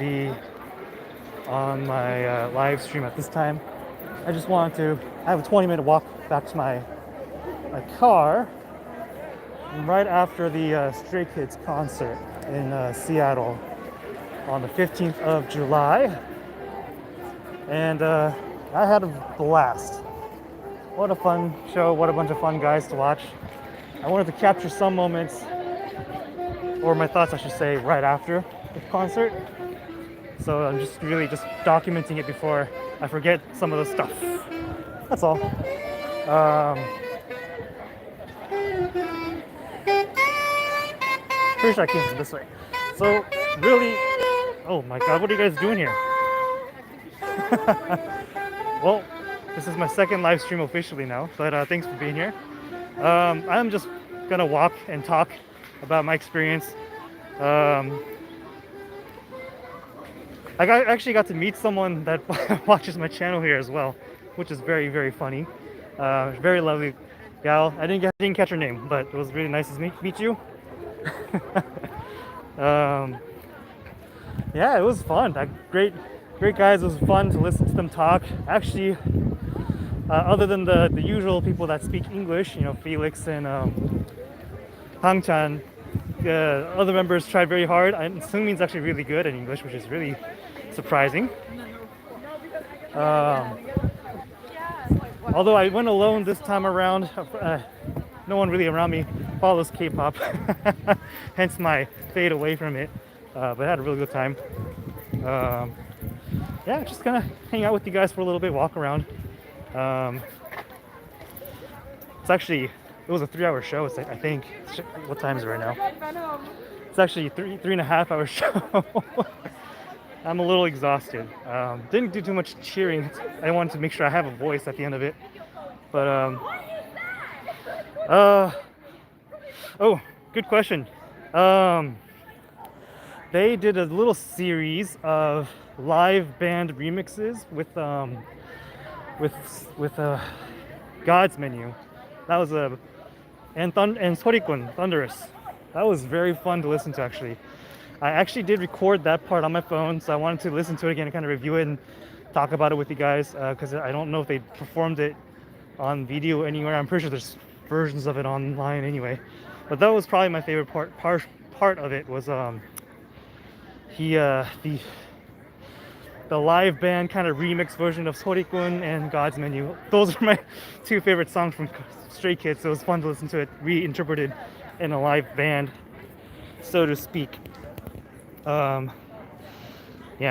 be on my live stream at this time. I just wanted to. I have a 20-minute walk back to my car right after the Stray Kids concert in Seattle on the 15th of July, and I had a blast. What a fun show! What a bunch of fun guys to watch. I wanted to capture some moments, or my thoughts, I should say, right after the concert. So I'm just really just documenting it before I forget some of the stuff. That's all. Pretty sure I came from this way. So really, oh my God, what are you guys doing here? Well, this is my second live stream officially now, but thanks for being here. I'm just gonna walk and talk about my experience. I actually got to meet someone that watches my channel here as well, which is very, very funny. Very lovely gal. I didn't catch her name, but it was really nice to meet you. Yeah, it was fun. Great guys. It was fun to listen to them talk. Actually, other than the usual people that speak English, you know, Felix and Hang-chan, other members tried very hard. Seungmin's actually really good at English, which is really surprising. Although I went alone this time around, no one really around me follows K-pop, hence my fade away from it. But I had a really good time. Yeah, just kind of hang out with you guys for a little bit, walk around. It was a 3-hour show. I think. What time is it right now? It's actually a 3.5 hour show. I'm a little exhausted. Didn't do too much cheering. I wanted to make sure I have a voice at the end of it. But oh, good question. They did a little series of live band remixes with God's Menu. That was and Sorikun, Thunderous. That was very fun to listen to, actually. I actually did record that part on my phone, so I wanted to listen to it again and kind of review it and talk about it with you guys, because I don't know if they performed it on video anywhere. I'm pretty sure there's versions of it online anyway. But that was probably my favorite part of it was the live band kind of remix version of Sorikun and God's Menu. Those are my two favorite songs from Stray Kids, so it was fun to listen to it reinterpreted in a live band, so to speak. Yeah,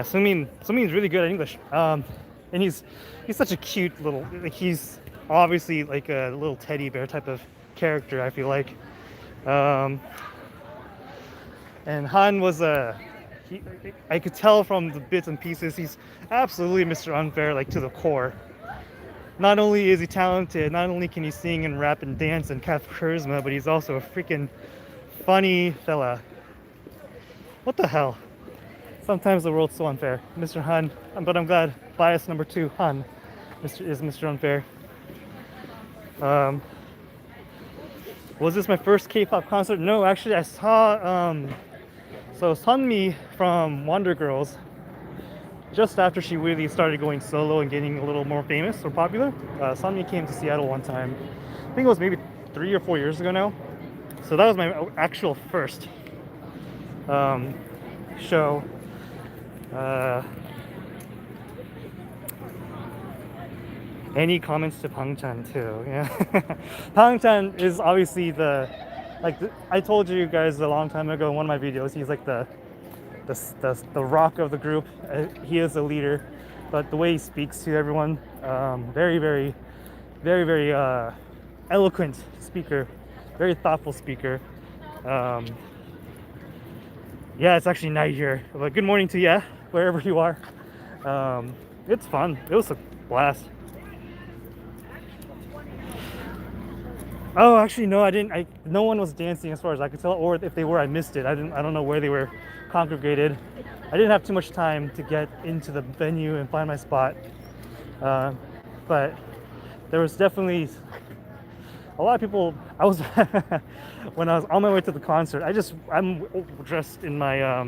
Seungmin's really good at English. And he's such a cute little, like, he's obviously like a little teddy bear type of character, I feel like. And Han was I could tell from the bits and pieces, he's absolutely Mr. Unfair, like, to the core. Not only is he talented, not only can he sing and rap and dance and have charisma, but he's also a freaking funny fella. What the hell? Sometimes the world's so unfair. Mr. Han, but I'm glad bias number 2, Han, is Mr. Unfair. Was this my first K-pop concert? No, actually I saw so Sunmi from Wonder Girls, just after she really started going solo and getting a little more famous or popular. Sunmi came to Seattle one time. I think it was maybe 3 or 4 years ago now. So that was my actual first show. Any comments to Pang-chan too? Yeah, Pang-chan is obviously I told you guys a long time ago in one of my videos. He's like the rock of the group. He is a leader, but the way he speaks to everyone, very, very, very, very eloquent speaker, very thoughtful speaker. Yeah, it's actually night here, but good morning to you, wherever you are. It's fun. It was a blast. Oh, actually, no, I didn't. No one was dancing as far as I could tell, or if they were, I missed it. I don't know where they were congregated. I didn't have too much time to get into the venue and find my spot. But there was definitely a lot of people. I was when I was on my way to the concert. I'm dressed in my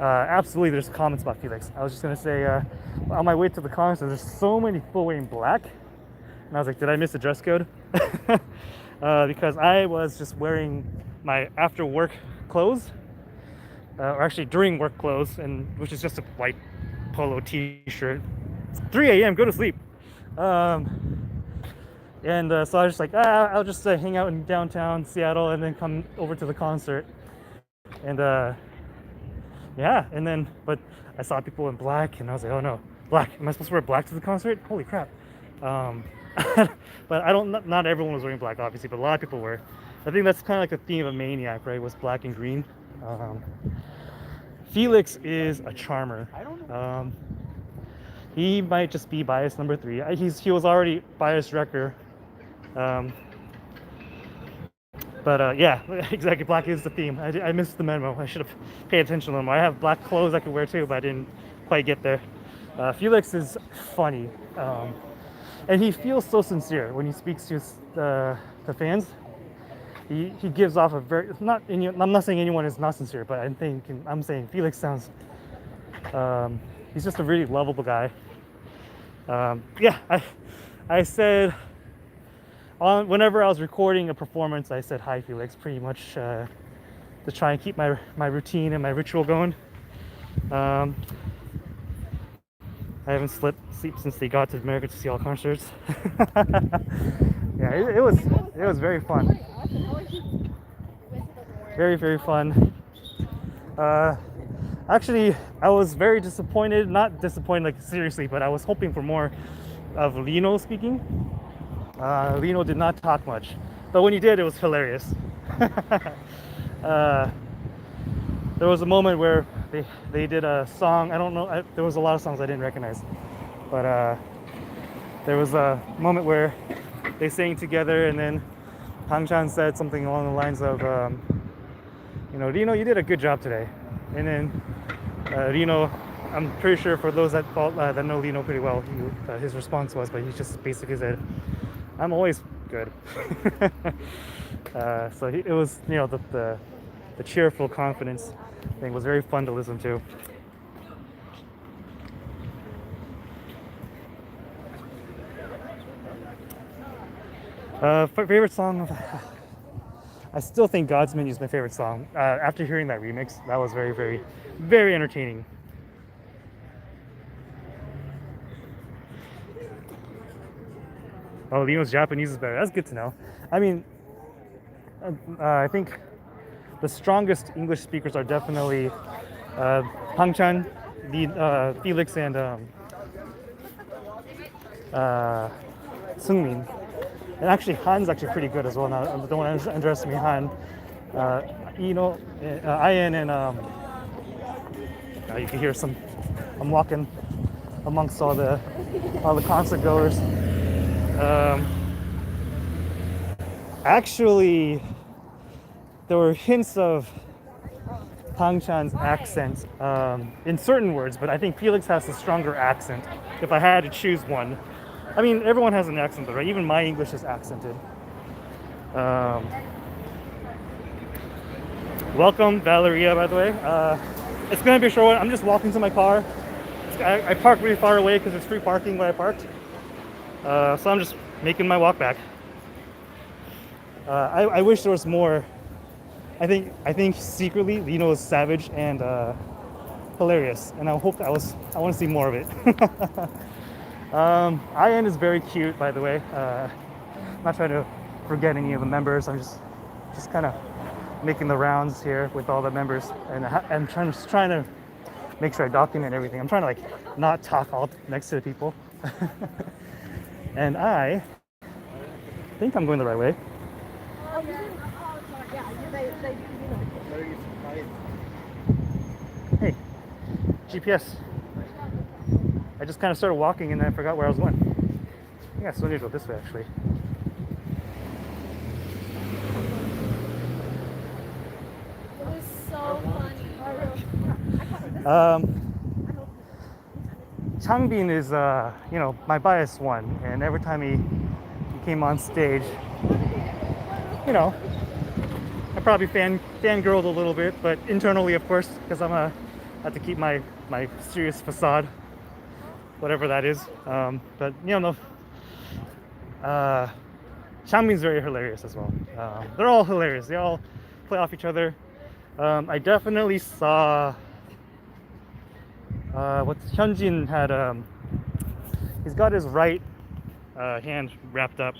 Absolutely, there's comments about Felix. I was just gonna say, on my way to the concert, there's so many people wearing black, and I was like, did I miss a dress code? Because I was just wearing my after work clothes, or actually during work clothes, and which is just a white polo t-shirt. It's 3 a.m. Go to sleep. And so I was just like, I'll just hang out in downtown Seattle and then come over to the concert. And yeah, and then but I saw people in black, and I was like, oh no, black. Am I supposed to wear black to the concert? Holy crap! But I don't. Not everyone was wearing black, obviously, but a lot of people were. I think that's kind of like the theme of Maniac, right? Was black and green. Felix is a charmer. He might just be bias number 3. He was already bias wrecker. But yeah, exactly. Black is the theme. I missed the memo. I should have paid attention a little more. I have black clothes I could wear too, but I didn't quite get there. Felix is funny, and he feels so sincere when he speaks to the fans. He gives off a very I'm not saying anyone is not sincere, but I'm saying Felix sounds. He's just a really lovable guy. Yeah, I said. Whenever I was recording a performance, I said hi Felix, pretty much to try and keep my routine and my ritual going. I haven't slept since they got to America to see all concerts. Yeah, it was very fun. Very, very fun. Actually, I was very disappointed. Not disappointed, like seriously, but I was hoping for more of Lino speaking. Lino did not talk much, but when he did, it was hilarious. There was a moment where they did a song. I don't know. There was a lot of songs I didn't recognize, but there was a moment where they sang together, and then Hang Chan said something along the lines of, Rino, you did a good job today. And then Rino, I'm pretty sure for those that know Lino pretty well, his response was, but he just basically said, I'm always good. So it was, the cheerful confidence thing was very fun to listen to. Favorite song? I still think God's Menu is my favorite song. After hearing that remix, that was very, very, very entertaining. Oh, Lino's Japanese is better. That's good to know. I mean, I think the strongest English speakers are definitely Hang Chan, Felix, and Seungmin. And actually, Han's actually pretty good as well. Now, don't want to underestimate Han. Ian, and you can hear some. I'm walking amongst all the concert goers. Actually, there were hints of Hang Chan's accent in certain words, but I think Felix has a stronger accent. If I had to choose one, I mean, everyone has an accent, though, right? Even my English is accented. Welcome, Valeria, by the way. It's gonna be a short one. I'm just walking to my car. I parked really far away because there's free parking where I parked. So I'm just making my walk back. I wish there was more. I think secretly Lino is savage and hilarious, and I hope I want to see more of it. Ian is very cute, by the way. I'm not trying to forget any of the members. I'm just kind of making the rounds here with all the members, and I'm trying to make sure I document everything. I'm trying to like not talk all next to the people. And I think I'm going the right way. Hey, GPS. I just kind of started walking and then I forgot where I was going. I think I still need to go this way, actually. It was so funny. Changbin is, my bias one, and every time he came on stage, I probably fangirled a little bit, but internally, of course, because I'm a have to keep my serious facade, whatever that is. But no. Xiangmin's very hilarious as well. They're all hilarious. They all play off each other. I definitely saw what Hyunjin had. He's got his right hand wrapped up.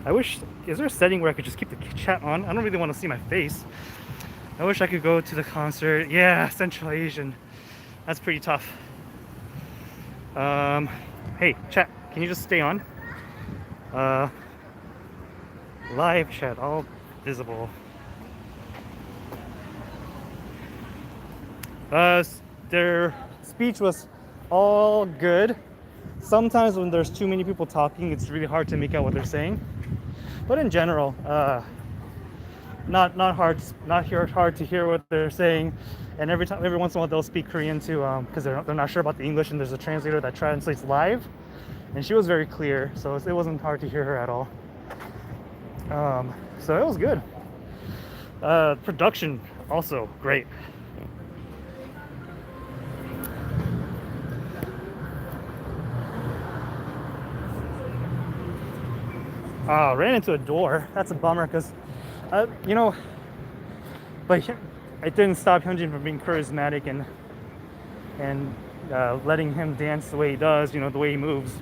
I wish, is there a setting where I could just keep the chat on? I don't really want to see my face. I wish I could go to the concert. Yeah, Central Asian. That's pretty tough. Hey, chat, can you just stay on? Live chat, all visible. Their speech was all good. Sometimes when there's too many people talking, it's really hard to make out what they're saying. But in general, not hard to hear what they're saying. And every once in a while they'll speak Korean too, because they're not sure about the English, and there's a translator that translates live. And she was very clear, so it wasn't hard to hear her at all. So it was good. Production also great. Ran into a door. That's a bummer because, but it didn't stop Hyunjin from being charismatic and letting him dance the way he does, the way he moves.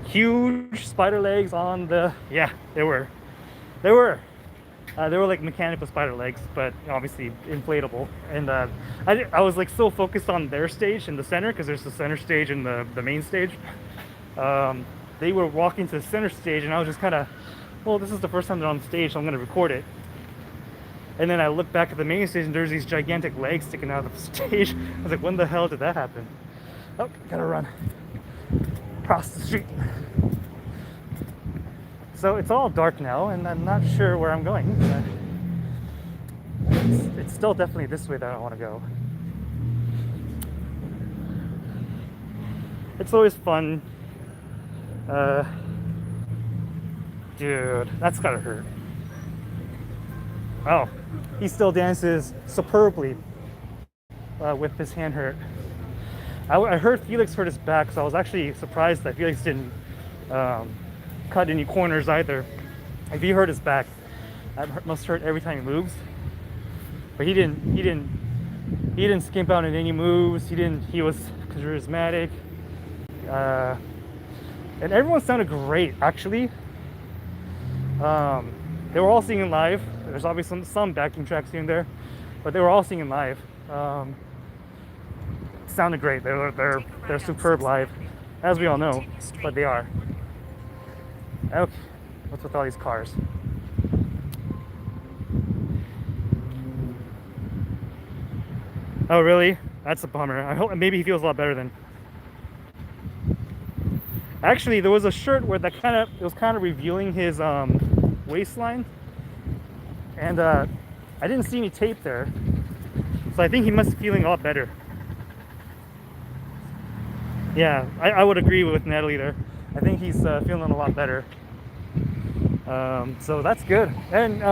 Huge spider legs on the, they were like mechanical spider legs, but obviously inflatable. And I was like so focused on their stage in the center, because there's the center stage and the main stage. They were walking to the center stage, and I was just kind of, well, this is the first time they're on stage, so I'm going to record it. And then I looked back at the main stage, and there's these gigantic legs sticking out of the stage. I was like, when the hell did that happen? Oh, gotta run across the street. So it's all dark now, and I'm not sure where I'm going. It's still definitely this way that I want to go. It's always fun. Dude, that's gotta hurt. Oh, he still dances superbly with his hand hurt. I heard Felix hurt his back, so I was actually surprised that Felix didn't cut any corners either. If he hurt his back, that must hurt every time he moves. But he didn't skimp out in any moves. He was charismatic. And everyone sounded great, actually. They were all singing live. There's obviously some backing tracks here and there, but they were all singing live. Sounded great. They're superb live, as we all know, but they are. Okay, what's with all these cars? Oh, really? That's a bummer. I hope maybe he feels a lot better then. Actually, there was a shirt where it was kind of revealing his waistline, and I didn't see any tape there, so I think he must be feeling a lot better. Yeah, I would agree with Natalie there. I think he's feeling a lot better. So that's good. And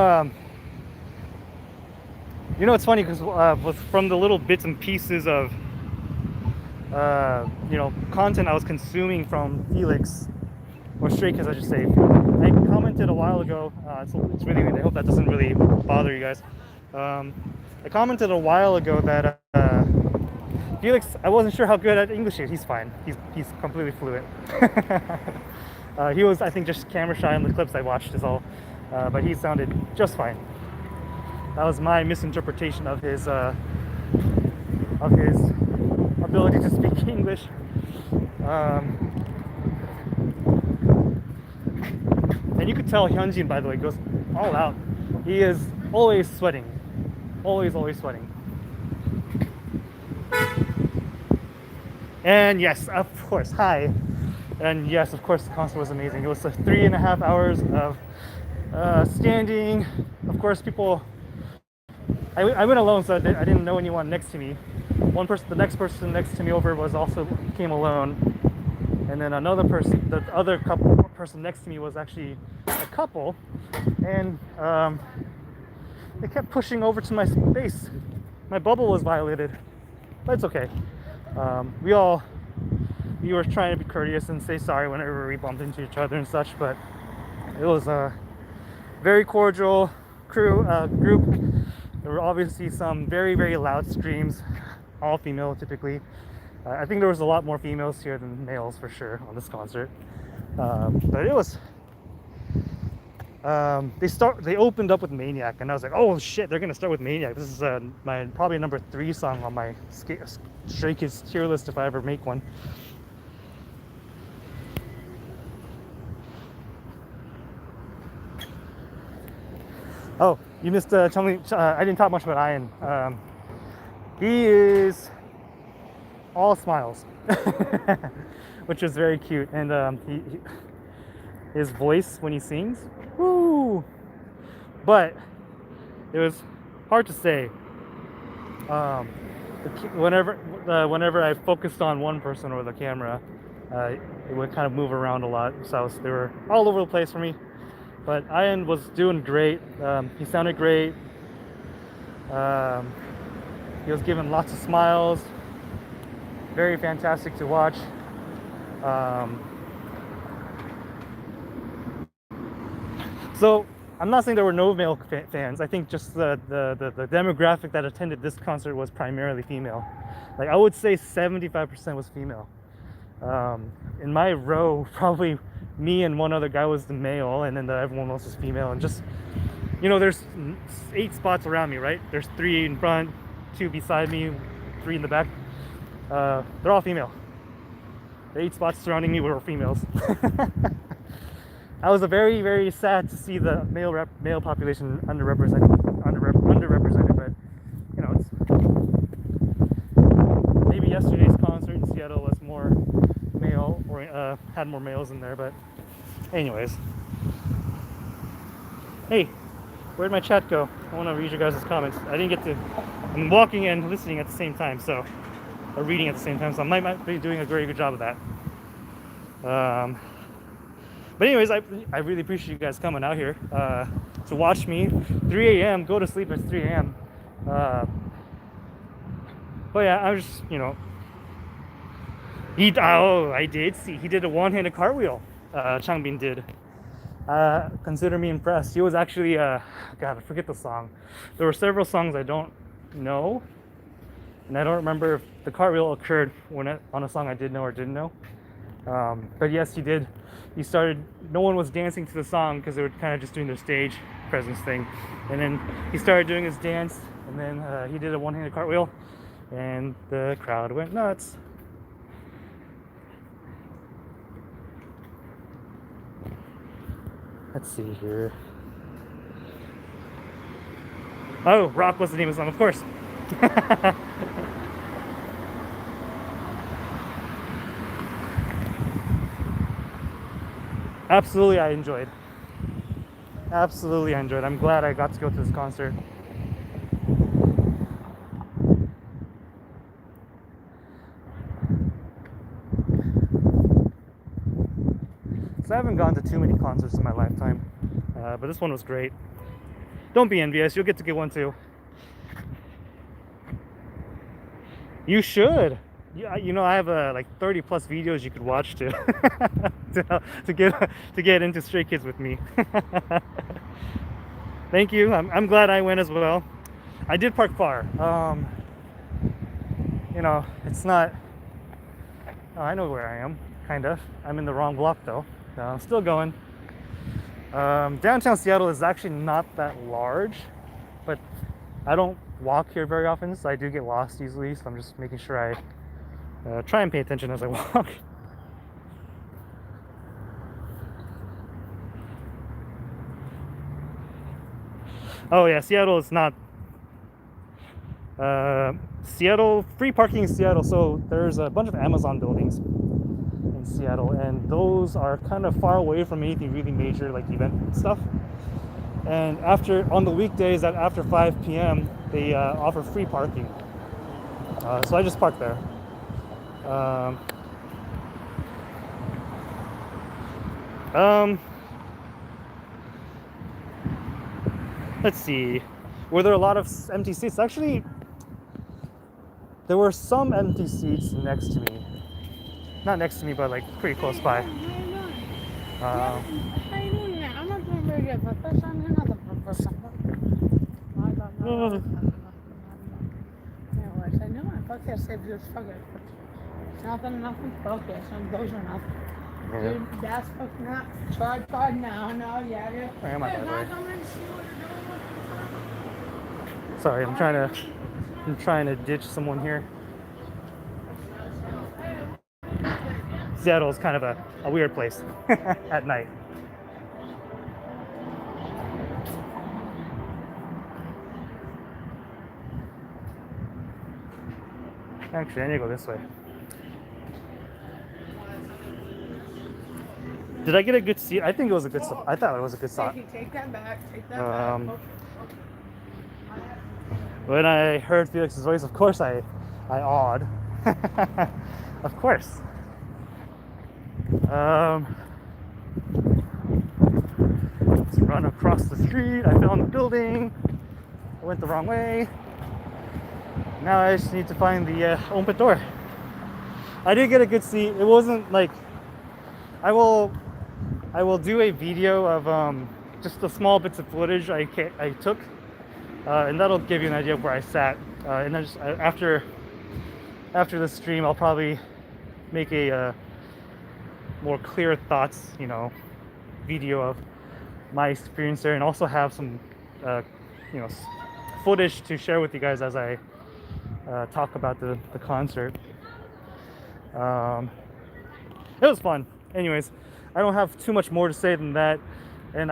it's funny because from the little bits and pieces of content I was consuming from Felix, or Stray Kids I should say, I commented a while ago, it's really weird, I hope that doesn't really bother you guys. I commented a while ago that Felix, I wasn't sure how good at English he is. He's fine. He's completely fluent. He was, I think, just camera shy on the clips I watched is all, but he sounded just fine. That was my misinterpretation of his ability to speak English. And you could tell Hyunjin, by the way, goes all out. He is always sweating. Always sweating. And yes, of course, hi. And yes, of course, the concert was amazing. It was 3.5 hours of standing. Of course, people, I went alone, so I didn't know anyone next to me. The next person next to me over came alone. And then another person, the other person next to me was actually a couple, and they kept pushing over to my space. My bubble was violated, but it's okay. We were trying to be courteous and say sorry whenever we bumped into each other and such, but it was a very cordial group. There were obviously some very, very loud screams, all female typically. I think there was a lot more females here than males for sure on this concert. But it was, they opened up with Maniac, and I was like, oh shit, they're gonna start with Maniac. This is my probably number 3 song on my Stray Kids tier list if I ever make one. Oh, you missed tell me. I didn't talk much about Ian. He is all smiles, which is very cute, and his voice when he sings, woo! But it was hard to say. Whenever I focused on one person or the camera, it would kind of move around a lot. So they were all over the place for me. But Ian was doing great. He sounded great. He was giving lots of smiles. Very fantastic to watch. So I'm not saying there were no male fans. I think just the demographic that attended this concert was primarily female. Like I would say 75% was female. In my row, probably me and one other guy was the male, and then everyone else was female. And just, you know, there's 8 spots around me, right? There's 3 in front, 2 beside me, 3 in the back. They're all female. The 8 spots surrounding me were females. I was very, very sad to see the male population underrepresented, but you know, it's maybe yesterday's concert in Seattle was more male, or had more males in there. But anyways, hey, where'd my chat go? I want to read your guys' comments. I didn't get to. I'm walking and listening at the same time, so or reading at the same time, so I might be doing a very good job of that. But anyways, I really appreciate you guys coming out here to watch me. 3 a.m. Go to sleep at 3 a.m. But yeah, I was just, you know, I did see he did a one-handed cartwheel. Changbin did. Consider me impressed. He was actually God, I forget the song. There were several songs I don't know, and I don't remember if the cartwheel occurred on a song I did know or didn't know. But yes, he did. He started, no one was dancing to the song because they were kind of just doing their stage presence thing. And then he started doing his dance, and then he did a one-handed cartwheel, and the crowd went nuts. Let's see here. Oh, Rock was the name of the song, of course. Absolutely, I enjoyed. I'm glad I got to go to this concert. So I haven't gone to too many concerts in my lifetime, but this one was great. Don't be envious, you'll get to get one too. You should. Yeah, you know, I have like 30 plus videos you could watch to to get into Stray Kids with me. Thank you. I'm glad I went as well. I did park far. You know, it's not. Oh, I know where I am. Kind of. I'm in the wrong block though. I'm still going. Downtown Seattle is actually not that large, but I don't walk here very often, so I do get lost easily. So I'm just making sure I try and pay attention as I walk. Oh yeah, Seattle is not. Seattle, free parking in Seattle. So there's a bunch of Amazon buildings in Seattle, and those are kind of far away from anything really major like event stuff. And on the weekdays after 5 p.m. they offer free parking. So I just parked there. Let's see. Were there a lot of empty seats? Actually, there were some empty seats next to me. Not next to me, but like pretty close by. How you doing? Uh, How you doing? I'm not doing very good, but first time, you're not the first time. I don't know. Anyways, I knew I fuck that said just fuck it. Nothing, fuck it. Some those are nothing. Dude, that's fucking up. Tripod, no, yeah, dude. I am on Hey, that can I way. come in and see what you're doing? Sorry, I'm trying to ditch someone here. Seattle is kind of a weird place at night. Actually, I need to go this way. Did I get a good seat? I think it was a good spot. I thought it was a good spot. Take that back. Take that Um, back. When I heard Felix's voice, of course I awed. Of course. Let's run across the street. I fell in the building. I went the wrong way. Now I just need to find the open door. I did get a good seat. It wasn't like I will do a video of just the small bits of footage I took, and that'll give you an idea of where I sat. And then after the stream, I'll probably make a more clear thoughts, video of my experience there, and also have some, footage to share with you guys as I talk about the concert. It was fun. Anyways, I don't have too much more to say than that. And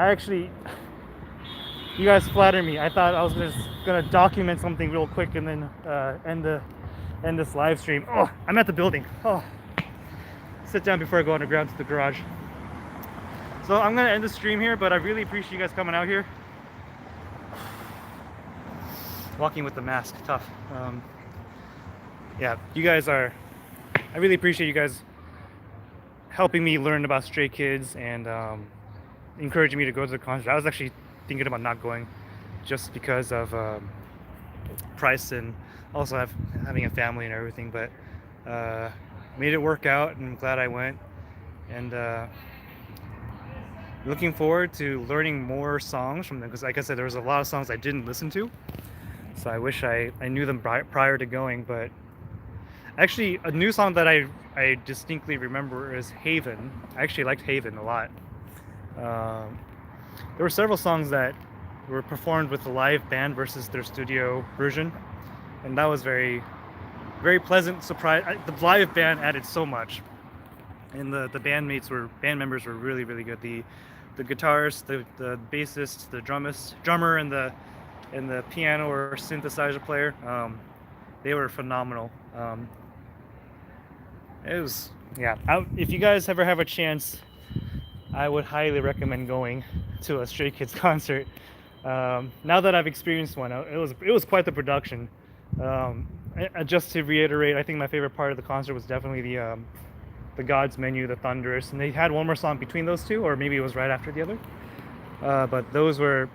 you guys flatter me. I thought I was just gonna document something real quick and then end this live stream. Oh, I'm at the building. Oh, sit down before I go underground to the garage. So I'm gonna end the stream here, but I really appreciate you guys coming out here. Walking with the mask, tough. Yeah, I really appreciate you guys helping me learn about Stray Kids and encouraging me to go to the concert. I was actually thinking about not going just because of price and also having a family and everything, but made it work out, and I'm glad I went. And looking forward to learning more songs from them, because like I said, there was a lot of songs I didn't listen to, so I wish I knew them prior to going. But actually, a new song that I distinctly remember is Haven. I actually liked Haven a lot. There were several songs that were performed with the live band versus their studio version, and that was very, very pleasant surprise. The live band added so much, and the band members were really, really good. The guitarist, the bassist, the drummer, and the piano or synthesizer player, they were phenomenal. It was, yeah. If you guys ever have a chance, I would highly recommend going to a Stray Kids concert. Now that I've experienced one, it was quite the production. Just to reiterate, I think my favorite part of the concert was definitely the God's Menu, the Thunderous, and they had one more song between those two, or maybe it was right after the other. But those were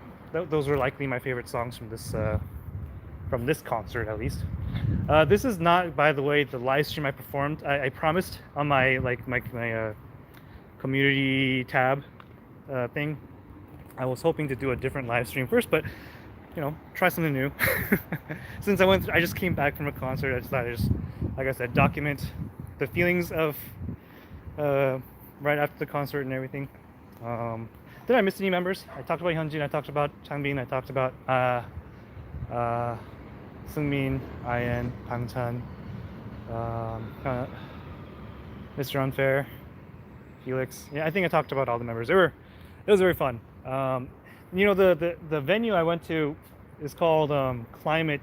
likely my favorite songs from this concert, at least. This is not, by the way, the live stream I performed. I promised on my community tab thing. I was hoping to do a different live stream first, but try something new. Since I just came back from a concert, I just thought like I said, document the feelings of right after the concert and everything. Did I miss any members? I talked about Hyunjin, I talked about Changbin, I talked about Seungmin, Ian, Bangchan, Mr. Unfair, Felix. Yeah, I think I talked about all the members. It was very fun. The venue I went to is called Climate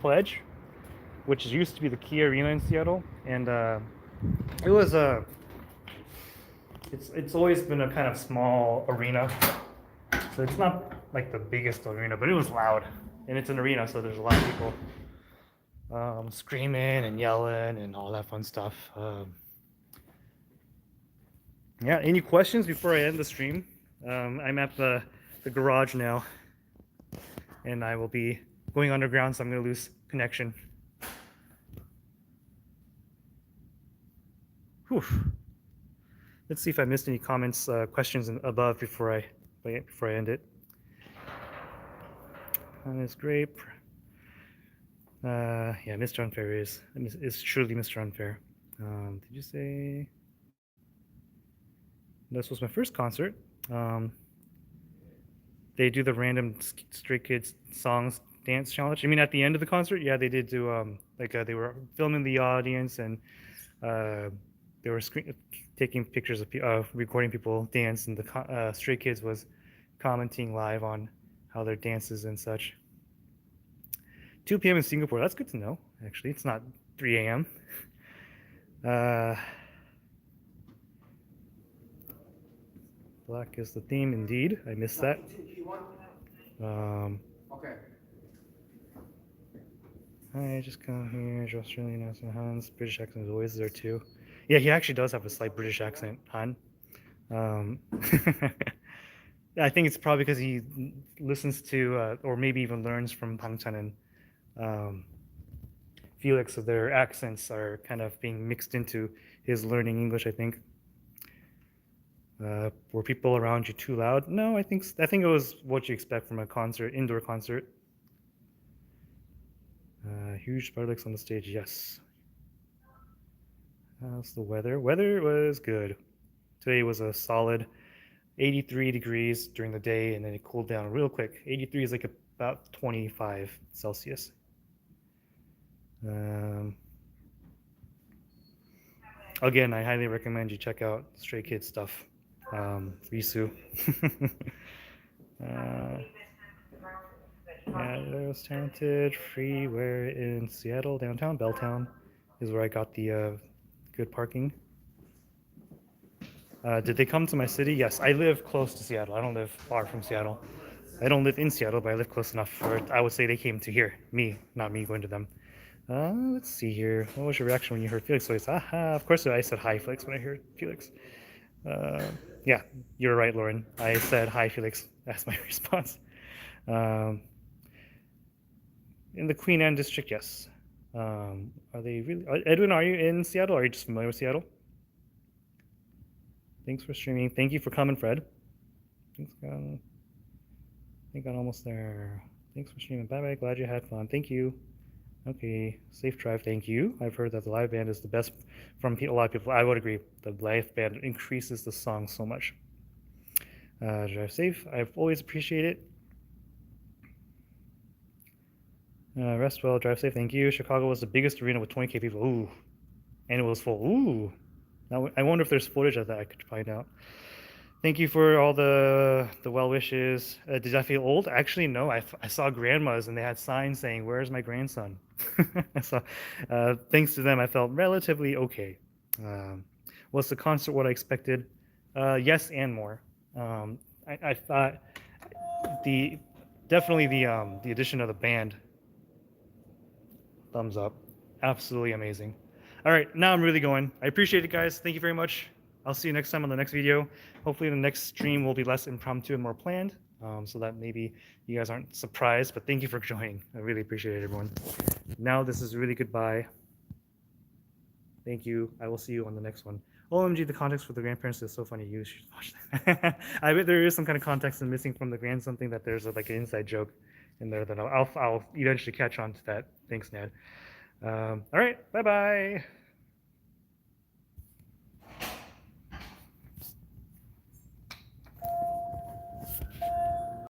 Pledge, which used to be the Key Arena in Seattle, and it was it's always been a kind of small arena, so it's not like the biggest arena, but it was loud, and it's an arena, so there's a lot of people screaming and yelling and all that fun stuff. Yeah, any questions before I end the stream? I'm at the garage now. and I will be going underground, so I'm going to lose connection. Whew. Let's see if I missed any comments, questions above before I end it. That's great. Yeah, Mr. Unfair is truly Mr. Unfair. Did you say this was my first concert? They do the random Stray Kids songs dance challenge. I mean, at the end of the concert, yeah, they did do they were filming the audience, and they were taking pictures of recording people dance, and the Stray Kids was commenting live on how their dances and such. 2 p.m. in Singapore. That's good to know. Actually, it's not 3 a.m. Black is the theme, indeed. I missed that. Okay. I just come here. Australian accent, Hans. British accent is always there too. Yeah, he actually does have a slight British accent, Han. I think it's probably because he listens to, or maybe even learns from Pang Chan and Felix, so their accents are kind of being mixed into his learning English, I think. Were people around you too loud? No, I think it was what you expect from a concert, indoor concert. Huge sparklets on the stage, yes. How's the weather? Weather was good. Today was a solid 83 degrees during the day, and then it cooled down real quick. 83 is like about 25 Celsius. Again, I highly recommend you check out Stray Kids stuff. Risu. Yeah, it was talented. Freeware in Seattle, downtown. Belltown is where I got the good parking. Did they come to my city? Yes, I live close to Seattle. I don't live far from Seattle. I don't live in Seattle, but I live close enough for it. I would say they came to here. Me, not me going to them. Let's see here. What was your reaction when you heard Felix' voice? Aha, of course I said hi, Felix, when I heard Felix. Yeah, you're right, Lauren. I said hi, Felix. That's my response. In the Queen Anne district, yes. Are they really? Edwin, are you in Seattle? Are you just familiar with Seattle? Thanks for streaming. Thank you for coming, Fred. Thanks, I think I'm almost there. Thanks for streaming. Bye bye. Glad you had fun. Thank you. Okay, safe drive. Thank you. I've heard that the live band is the best from a lot of people. I would agree. The live band increases the song so much. Drive safe. I've always appreciated it. Rest well. Drive safe. Thank you. Chicago was the biggest arena with 20K people. Ooh, and it was full. Ooh. Now I wonder if there's footage of that. I could find out. Thank you for all the well wishes. Did I feel old? Actually, no. I saw grandmas and they had signs saying, "Where's my grandson?" So, thanks to them, I felt relatively okay. Was the concert what I expected? Yes, and more. I thought definitely the addition of the band. Thumbs up. Absolutely amazing. All right, now I'm really going. I appreciate it, guys. Thank you very much. I'll see you next time on the next video. Hopefully the next stream will be less impromptu and more planned, so that maybe you guys aren't surprised, but thank you for joining. I really appreciate it, everyone. Now this is really goodbye. Thank you. I will see you on the next one. OMG, the context for the grandparents is so funny. You should watch that. I bet there is some kind of context missing from the grand something that there's like an inside joke in there that I'll eventually catch on to that. Thanks, Ned. All right, bye-bye.